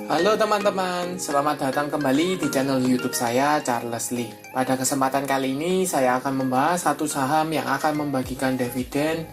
Halo teman-teman, selamat datang kembali di channel YouTube saya, Charles Lee. Pada kesempatan kali ini, saya akan membahas satu saham yang akan membagikan dividen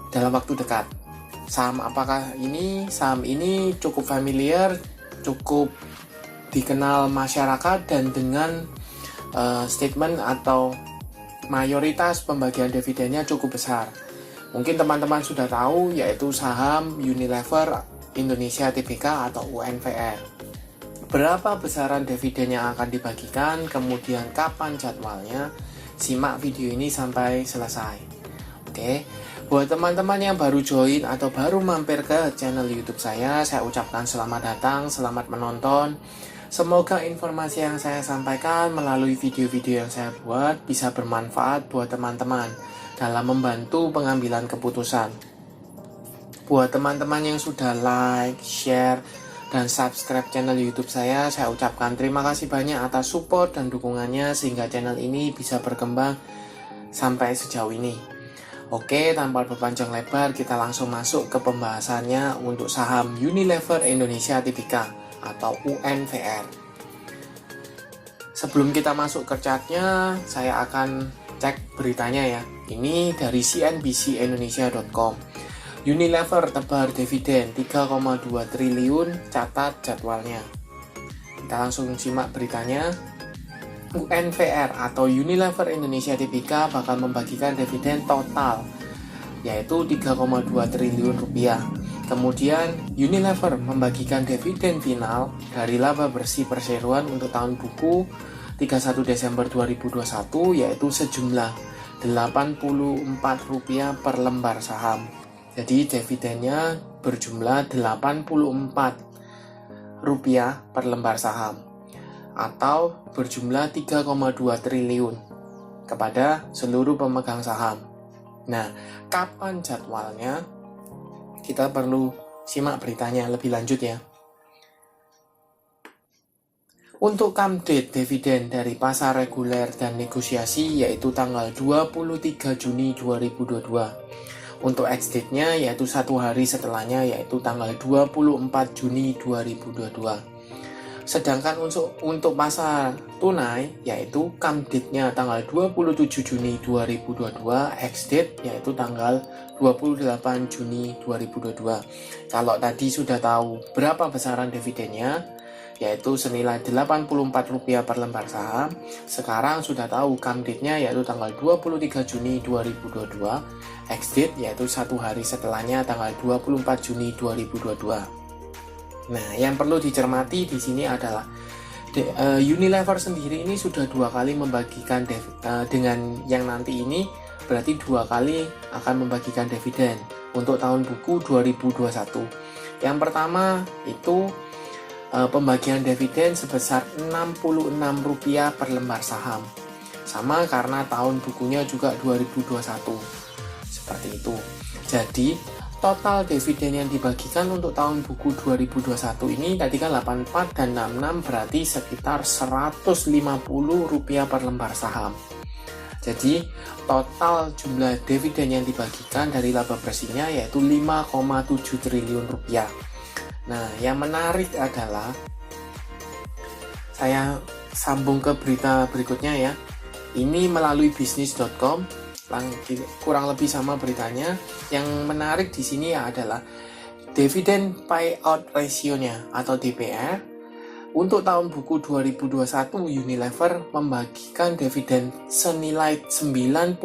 dalam waktu dekat. Saham apakah ini? Saham ini cukup familiar, cukup dikenal masyarakat, dan dengan statement atau mayoritas pembagian dividennya cukup besar. Mungkin teman-teman sudah tahu, yaitu saham Unilever Indonesia Tbk atau UNVR. Berapa besaran dividen yang akan dibagikan, kemudian kapan jadwalnya? Simak video ini sampai selesai. Oke, buat teman-teman yang baru join atau baru mampir ke channel YouTube saya ucapkan selamat datang, selamat menonton. Semoga informasi yang saya sampaikan melalui video-video yang saya buat bisa bermanfaat buat teman-teman dalam membantu pengambilan keputusan. Buat teman-teman yang sudah like, share, dan subscribe channel YouTube saya ucapkan terima kasih banyak atas support dan dukungannya sehingga channel ini bisa berkembang sampai sejauh ini. Oke, tanpa berpanjang lebar, kita langsung masuk ke pembahasannya untuk saham Unilever Indonesia Tbk atau UNVR. Sebelum kita masuk ke chartnya, saya akan cek beritanya ya. Ini dari cnbcindonesia.com. Unilever tebar dividen 3,2 triliun, catat jadwalnya. Kita langsung simak beritanya. UNVR atau Unilever Indonesia Tbk bakal membagikan dividen total yaitu 3,2 triliun rupiah. Kemudian Unilever membagikan dividen final dari laba bersih perseroan untuk tahun buku 31 Desember 2021 yaitu sejumlah Rp84 per lembar saham. Jadi dividennya berjumlah Rp84 per lembar saham atau berjumlah 3,2 triliun kepada seluruh pemegang saham. Nah, kapan jadwalnya? Kita perlu simak beritanya lebih lanjut ya. Untuk come date dividen dari pasar reguler dan negosiasi yaitu tanggal 23 Juni 2022. Untuk ex-date-nya yaitu satu hari setelahnya yaitu tanggal 24 Juni 2022. Sedangkan untuk pasar tunai yaitu come date-nya tanggal 27 Juni 2022, ex-date yaitu tanggal 28 Juni 2022. Kalau tadi sudah tahu berapa besaran dividennya yaitu senilai Rp84 per lembar saham. Sekarang sudah tahu come date-nya yaitu tanggal 23 Juni 2022, ex-date yaitu satu hari setelahnya tanggal 24 Juni 2022. Nah, yang perlu dicermati di sini adalah Unilever sendiri ini sudah dua kali membagikan dengan yang nanti ini berarti dua kali akan membagikan dividen untuk tahun buku 2021. Yang pertama itu pembagian dividen sebesar Rp66 per lembar saham. Sama karena tahun bukunya juga 2021. Seperti itu. Jadi, total dividen yang dibagikan untuk tahun buku 2021 ini tadi kan 84 dan 66 berarti sekitar Rp150 per lembar saham. Jadi, total jumlah dividen yang dibagikan dari laba bersihnya yaitu Rp5,7 triliun. Nah, yang menarik adalah saya sambung ke berita berikutnya ya. Ini melalui bisnis.com, kurang lebih sama beritanya. Yang menarik di sini adalah dividend payout ratio-nya atau DPR. Untuk tahun buku 2021, Unilever membagikan dividen senilai 99,3%.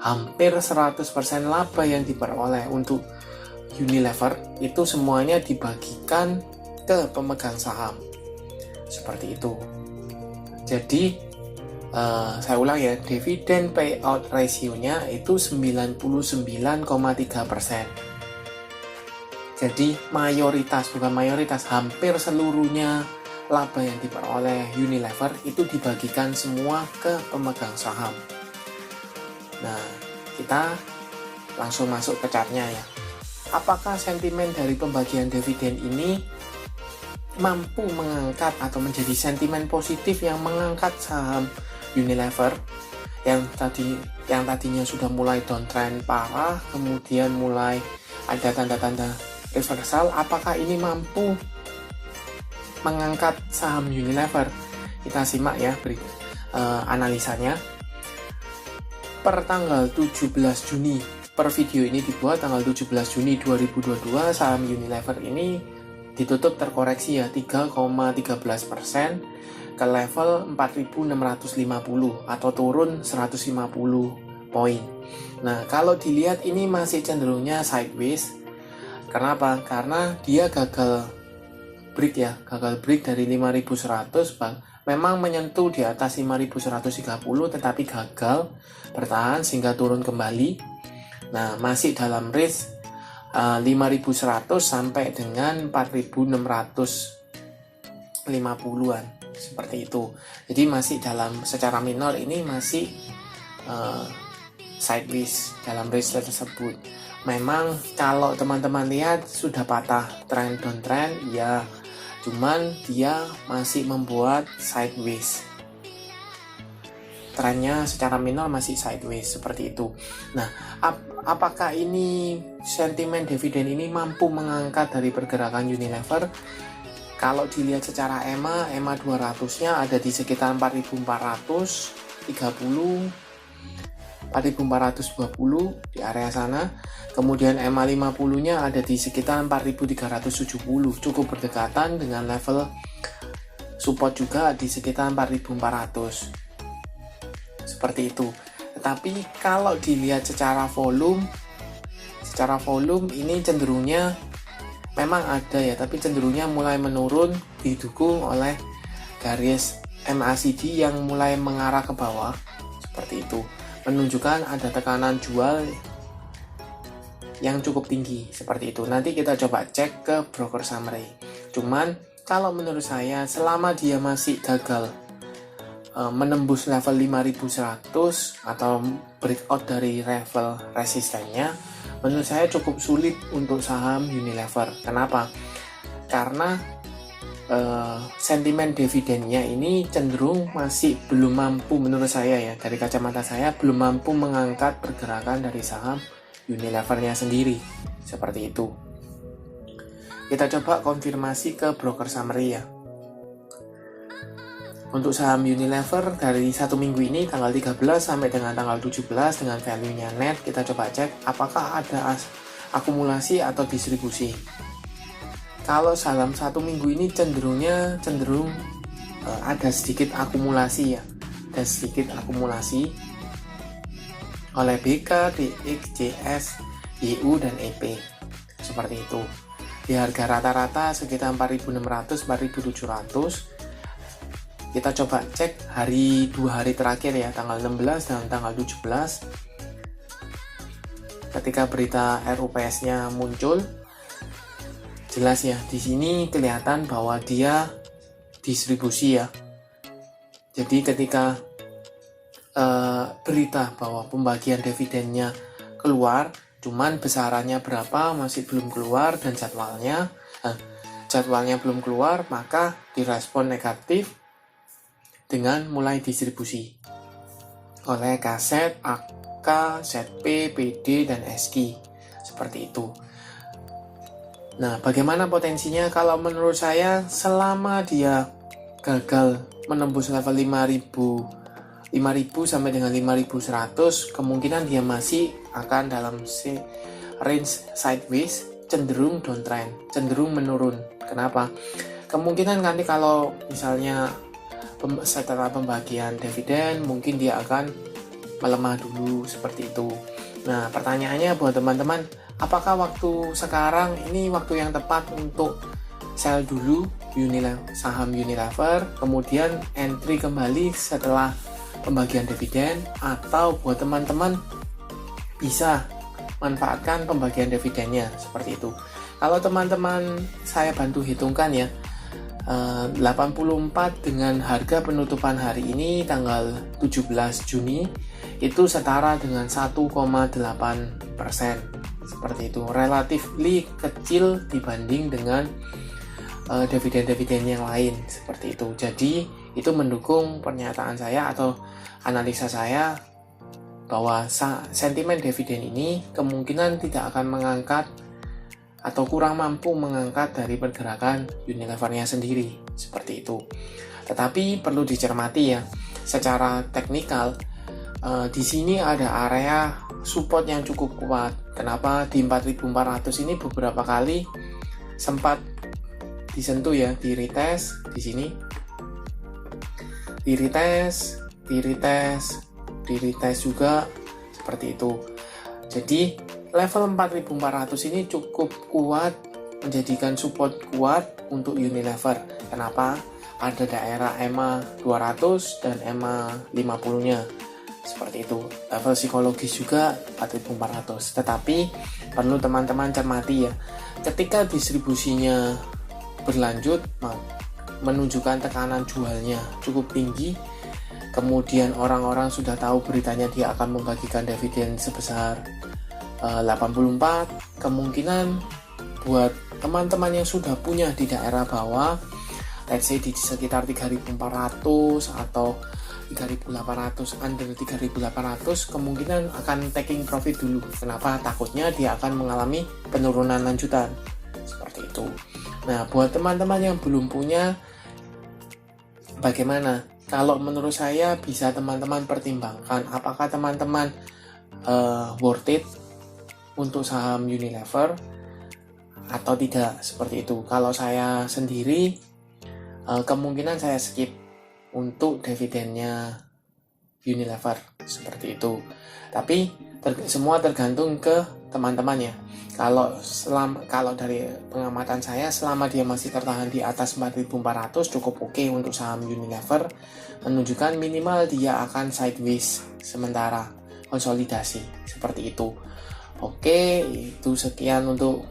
Hampir 100% laba yang diperoleh untuk Unilever itu semuanya dibagikan ke pemegang saham. Seperti itu. Jadi saya ulang ya, dividen payout ratio-nya itu 99,3%. Jadi hampir seluruhnya laba yang diperoleh Unilever itu dibagikan semua ke pemegang saham. Nah, kita langsung masuk ke chartnya ya. Apakah sentimen dari pembagian dividen ini mampu mengangkat atau menjadi sentimen positif yang mengangkat saham Unilever yang tadinya sudah mulai downtrend parah, kemudian mulai ada tanda-tanda reversal, apakah ini mampu mengangkat saham Unilever? Kita simak ya analisanya. Per tanggal 17 Juni, per video ini dibuat tanggal 17 Juni 2022, saham Unilever ini ditutup terkoreksi ya 3,13% ke level 4.650 atau turun 150 poin. Nah, kalau dilihat ini masih cenderungnya sideways. Kenapa? Karena dia gagal break dari 5.100, Bang. Memang menyentuh di atas 5.130 tetapi gagal bertahan sehingga turun kembali. Nah, masih dalam range 5.100 sampai dengan 4.650-an seperti itu. Jadi masih secara minor ini masih sideways dalam range tersebut. Memang kalau teman-teman lihat sudah patah trend downtrend ya, cuman dia masih membuat sideways. Trennya secara minor masih sideways seperti itu. Nah, apakah ini sentimen dividen ini mampu mengangkat dari pergerakan Unilever? Kalau dilihat secara EMA 200-nya ada di sekitar 4.430, 4.420 di area sana. Kemudian EMA 50-nya ada di sekitar 4.370, cukup berdekatan dengan level support juga di sekitar 4.400. Seperti itu. Tetapi kalau dilihat secara volume ini cenderungnya memang ada ya, tapi cenderungnya mulai menurun, didukung oleh garis MACD yang mulai mengarah ke bawah seperti itu, menunjukkan ada tekanan jual yang cukup tinggi seperti itu. Nanti kita coba cek ke broker summary. Cuman kalau menurut saya selama dia masih gagal menembus level 5.100 atau breakout dari level resistennya, menurut saya cukup sulit untuk saham Unilever. Kenapa? Karena sentimen dividennya ini cenderung masih belum mampu, menurut saya ya, dari kacamata saya belum mampu mengangkat pergerakan dari saham Unilevernya sendiri seperti itu. Kita coba konfirmasi ke broker summary ya. Untuk saham Unilever dari satu minggu ini tanggal 13 sampai dengan tanggal 17 dengan value-nya net, kita coba cek apakah ada akumulasi atau distribusi. Kalau dalam satu minggu ini cenderung ada sedikit akumulasi ya, ada sedikit akumulasi oleh BK, DX, JS, YU dan EP seperti itu. Di harga rata-rata sekitar 4.600, 4.700. Kita coba cek dua hari terakhir ya, tanggal 16 dan tanggal 17. Ketika berita RUPS-nya muncul, jelas ya, di sini kelihatan bahwa dia distribusi ya. Jadi ketika berita bahwa pembagian dividennya keluar, cuman besarannya berapa masih belum keluar dan jadwalnya belum keluar, maka direspon negatif dengan mulai distribusi oleh Kaset, AK, ZP, PD, dan SKI seperti itu. Nah, bagaimana potensinya? Kalau menurut saya, selama dia gagal menembus level 5.000 sampai dengan 5.100, kemungkinan dia masih akan dalam range sideways, cenderung downtrend, cenderung menurun. Kenapa? Kemungkinan nanti kalau misalnya setelah pembagian dividen mungkin dia akan melemah dulu seperti itu. Nah, pertanyaannya buat teman-teman, apakah waktu sekarang ini waktu yang tepat untuk sell dulu saham Unilever, kemudian entry kembali setelah pembagian dividen, atau buat teman-teman bisa manfaatkan pembagian dividennya seperti itu? Kalau teman-teman saya bantu hitungkan ya, 84 dengan harga penutupan hari ini tanggal 17 Juni itu setara dengan 1,8% seperti itu, relatively kecil dibanding dengan dividen-dividen yang lain seperti itu. Jadi itu mendukung pernyataan saya atau analisa saya bahwa sentimen dividen ini kemungkinan tidak akan mengangkat atau kurang mampu mengangkat dari pergerakan Unilevernya sendiri, seperti itu. Tetapi perlu dicermati ya, secara teknikal di sini ada area support yang cukup kuat. Kenapa di 4400 ini beberapa kali sempat disentuh ya, di retest di sini, di retest juga seperti itu. Jadi level 4400 ini cukup kuat, menjadikan support kuat untuk Unilever. Kenapa? Ada daerah EMA 200 dan EMA 50-nya. Seperti itu. Level psikologis juga 4400. Tetapi perlu teman-teman cermati ya. Ketika distribusinya berlanjut, menunjukkan tekanan jualnya cukup tinggi, kemudian orang-orang sudah tahu beritanya dia akan membagikan dividen sebesar 84, kemungkinan buat teman-teman yang sudah punya di daerah bawah, let's say di sekitar 3400 atau 3800, under 3800, kemungkinan akan taking profit dulu. Kenapa? Takutnya dia akan mengalami penurunan lanjutan, seperti itu. Nah, buat teman-teman yang belum punya, bagaimana? Kalau menurut saya bisa teman-teman pertimbangkan apakah teman-teman worth it untuk saham Unilever atau tidak, seperti itu. Kalau saya sendiri kemungkinan saya skip untuk dividennya Unilever, seperti itu. Tapi semua tergantung ke teman-teman ya. Kalau dari pengamatan saya, selama dia masih tertahan di atas 4400 cukup oke untuk saham Unilever, menunjukkan minimal dia akan sideways sementara, konsolidasi, seperti itu. Oke, itu sekian untuk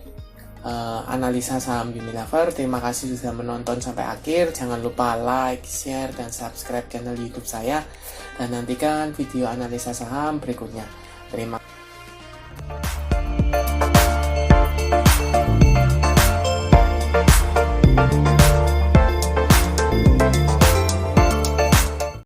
analisa saham Unilever. Terima kasih sudah menonton sampai akhir. Jangan lupa like, share, dan subscribe channel YouTube saya, dan nantikan video analisa saham berikutnya. Terima kasih.